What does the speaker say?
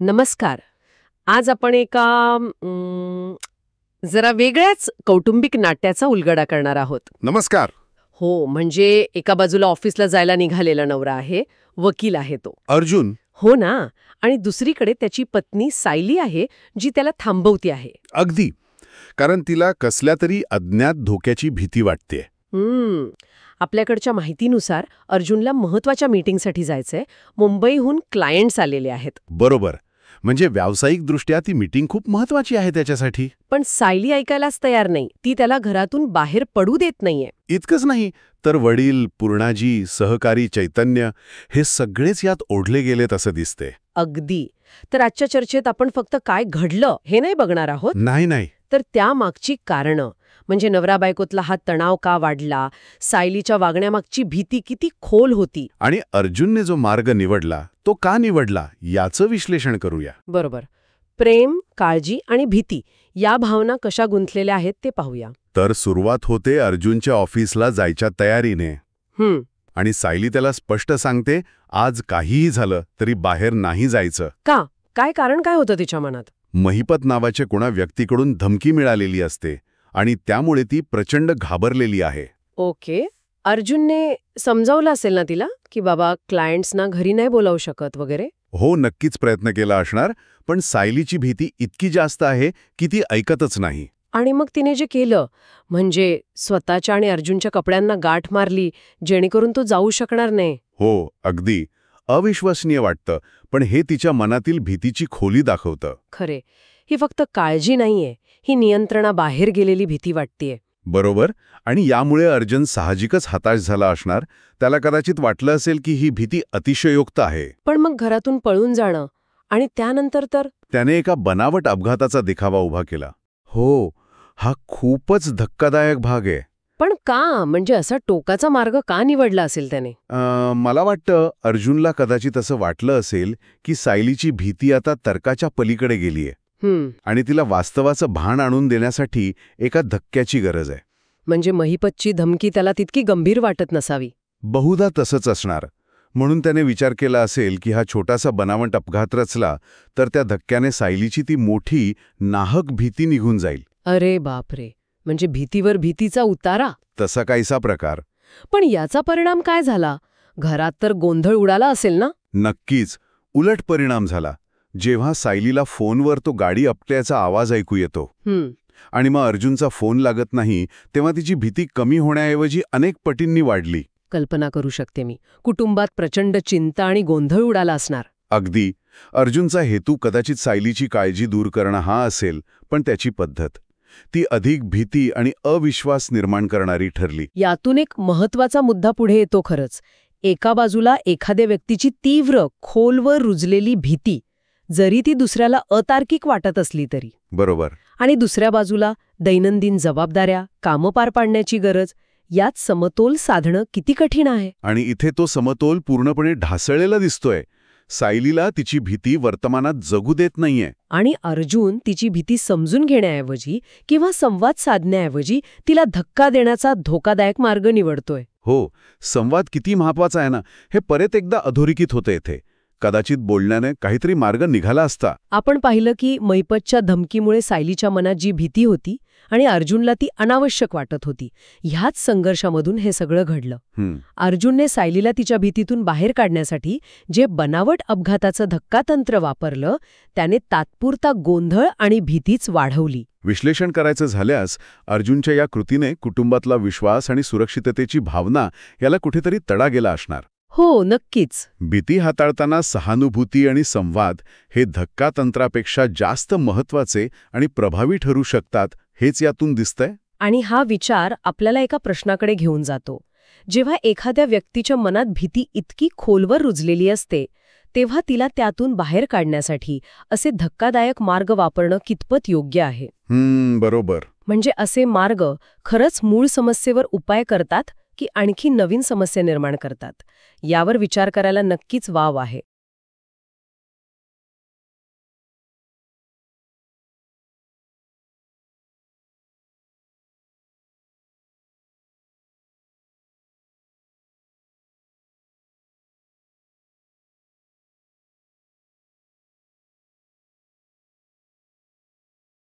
नमस्कार. आज आपण एका जरा वेगळ्याच कौटुंबिक नाट्याचा उलगडा करणार आहोत. नमस्कार. हो, म्हणजे एका बाजूला ऑफिसला जायला निघालेला नवरा आहे, वकील आहे तो. अर्जुन. हो ना. आणि दुसरीकडे त्याची पत्नी सायली आहे, जी त्याला थांबवती आहे. अगदी. कारण तिला कसल्या तरी अज्ञात धोक्याची भीती वाटते. आपल्याकडच्या माहितीनुसार अर्जुनला महत्वाच्या मीटिंगसाठी जायचंय. मुंबईहून क्लायंट्स आलेले आहेत. बरोबर. म्हणजे व्यावसायिकदृष्ट्या ती मीटिंग खूप महत्वाची आहे त्याच्यासाठी. पण सायली ऐकायलाच तयार नाही. ती त्याला घरातून बाहेर पडू देत नाहीये. इतकंच नाही तर वडील, पूर्णाजी, सहकारी चैतन्य हे सगळेच यात ओढले गेलेत असं दिसते. अगदी. तर आजच्या चर्चेत आपण फक्त काय घडलं हे नाही बघणार आहोत. नाही. तर त्यामागची कारणं, म्हणजे नवरा बायकोतला हा तणाव का वाढला, सायलीच्या वागण्यामागची भीती किती खोल होती. आणि अर्जुनने जो मार्ग निवडला तो का निवडला याचं विश्लेषण करूया. बरोबर. प्रेम, काळजी आणि भीती या भावना कशा गुंतलेल्या आहेत ते पाहूया. तर सुरुवात होते अर्जुनच्या ऑफिसला जायच्या तयारीने. आणि सायली त्याला स्पष्ट सांगते, आज काहीही झालं तरी बाहेर नाही जायचं. का? काय कारण काय होतं तिच्या मनात? महिपत नावाच्या कोणा व्यक्तीकडून धमकी मिळालेली असते आणि त्यामुळे ती प्रचंड घाबरलेली आहे. ओके. अर्जुनने समजावलं असेल ना तिला की बाबा क्लायंट्सना घरी नाही बोलावू शकत वगैरे? हो, नक्कीच प्रयत्न केला असणार. पण सायलीची भीती इतकी जास्त आहे की ती ऐकतच नाही. आणि मग तिने जे केलं, म्हणजे स्वतःच्या आणि अर्जुनच्या कपड्यांना गाठ मारली जेणेकरून तो जाऊ शकणार नाही. हो, अगदी. अविश्वसनीय वाटतं, पण हे तिच्या मनातील भीतीची खोली दाखवतं. खरे. ही फक्त काळजी नाहीये, ही नियंत्रणाबाहेर गेलेली भीती वाटतेय. बरोबर. आणि यामुळे अर्जुन साहजिकच हताश झाला असणार. त्याला कदाचित वाटलं असेल की ही भीती अतिशयोक्त आहे. पण मग घरातून पळून जाणं आणि त्यानंतर तर त्याने एका बनावट अपघाताचा दिखावा उभा केला. हो, हा खूपच धक्कादायक भाग आहे. पण का? म्हणजे असा टोकाचा मार्ग का निवडला असेल त्याने? मला वाटतं अर्जुनला कदाचित असं वाटलं असेल की सायलीची भीती आता तर्काच्या पलीकडे गेलीय आणि तिला वास्तवाचं भान आणून देण्यासाठी एका धक्क्याची गरज आहे. म्हणजे महिपतची धमकी त्याला तितकी गंभीर वाटत नसावी. बहुधा तसंच असणार. म्हणून त्याने विचार केला असेल की हा छोटासा बनावट अपघात रचला तर त्या धक्क्याने सायलीची ती मोठी नाहक भीती निघून जाईल. अरे बापरे. म्हणजे भीतीवर भीतीचा उतारा. तसा काहीसा प्रकार. पण याचा परिणाम काय झाला? घरात तर गोंधळ उडाला असेल ना? नक्कीच. उलट परिणाम झाला. जेव्हा सायलीला फोनवर तो गाडी आपटल्याचा आवाज ऐकू येतो आणि मग अर्जुनचा फोन लागत नाही, तेव्हा तिची भीती कमी होण्याऐवजी अनेक पटींनी वाढली. कल्पना करू शकते मी. कुटुंबात प्रचंड चिंता आणि गोंधळ उडाला असणार. अगदी. अर्जुनचा हेतू कदाचित सायलीची काळजी दूर करणं हा असेल, पण त्याची पद्धत ती अधिक भीती आणि अविश्वास निर्माण करणारी ठरली. यातून एक महत्वाचा मुद्दा पुढे येतो खरंच. एका बाजूला एखाद्या व्यक्तीची तीव्र, खोलवर रुजलेली भीती, जरी ती दुसऱ्याला अतार्किक वाटत असली तरी. बरोबर. आणि दुसऱ्या बाजूला दैनंदिन जबाबदाऱ्या, कामं पार पाडण्याची गरज, यात समतोल साधणं किती कठीण आहे. आणि इथे तो समतोल पूर्णपणे ढासळलेला दिसतोय. सायलीला तिची भीती वर्तमानात जगू देत नाहीये. आणि अर्जुन तिची भीती समजून घेण्याऐवजी किंवा संवाद साधण्याऐवजी तिला धक्का देण्याचा धोकादायक मार्ग निवडतोय. हो, संवाद किती महत्वाचा आहे ना, हे परत एकदा अधोरेखित होतं येथे. कदाचित बोलण्याने काहीतरी मार्ग निघाला असता. आपण पाहिलं की महिपतच्या धमकीमुळे सायलीच्या मनात जी भीती होती आणि अर्जुनला ती अनावश्यक वाटत होती, ह्याच संघर्षामधून हे सगळं घडलं. अर्जुनने सायलीला तिच्या भीतीतून बाहेर काढण्यासाठी जे बनावट अपघाताचं धक्कातंत्र वापरलं, त्याने तात्पुरता गोंधळ आणि भीतीच वाढवली. विश्लेषण करायचं झाल्यास अर्जुनच्या या कृतीने कुटुंबातला विश्वास आणि सुरक्षिततेची भावना याला कुठेतरी तडा गेला असणार. हो, नक्कीच. भीती हाताळताना सहानुभूती आणि संवाद हे धक्कातंत्रापेक्षा जास्त महत्वाचे आणि प्रभावी ठरू शकतात, हेच यातून दिसतंय. आणि हा विचार आपल्याला एका प्रश्नाकडे घेऊन जातो. जेव्हा एखाद्या व्यक्तीच्या मनात भीती इतकी खोलवर रुजलेली असते, तेव्हा तिला त्यातून बाहेर काढण्यासाठी असे धक्कादायक मार्ग वापरणं कितपत योग्य आहे? बरोबर. म्हणजे असे मार्ग खरंच मूळ समस्येवर उपाय करतात की आणखी नवीन समस्या निर्माण करतात? यावर विचार करायला नक्कीच वाव आहे.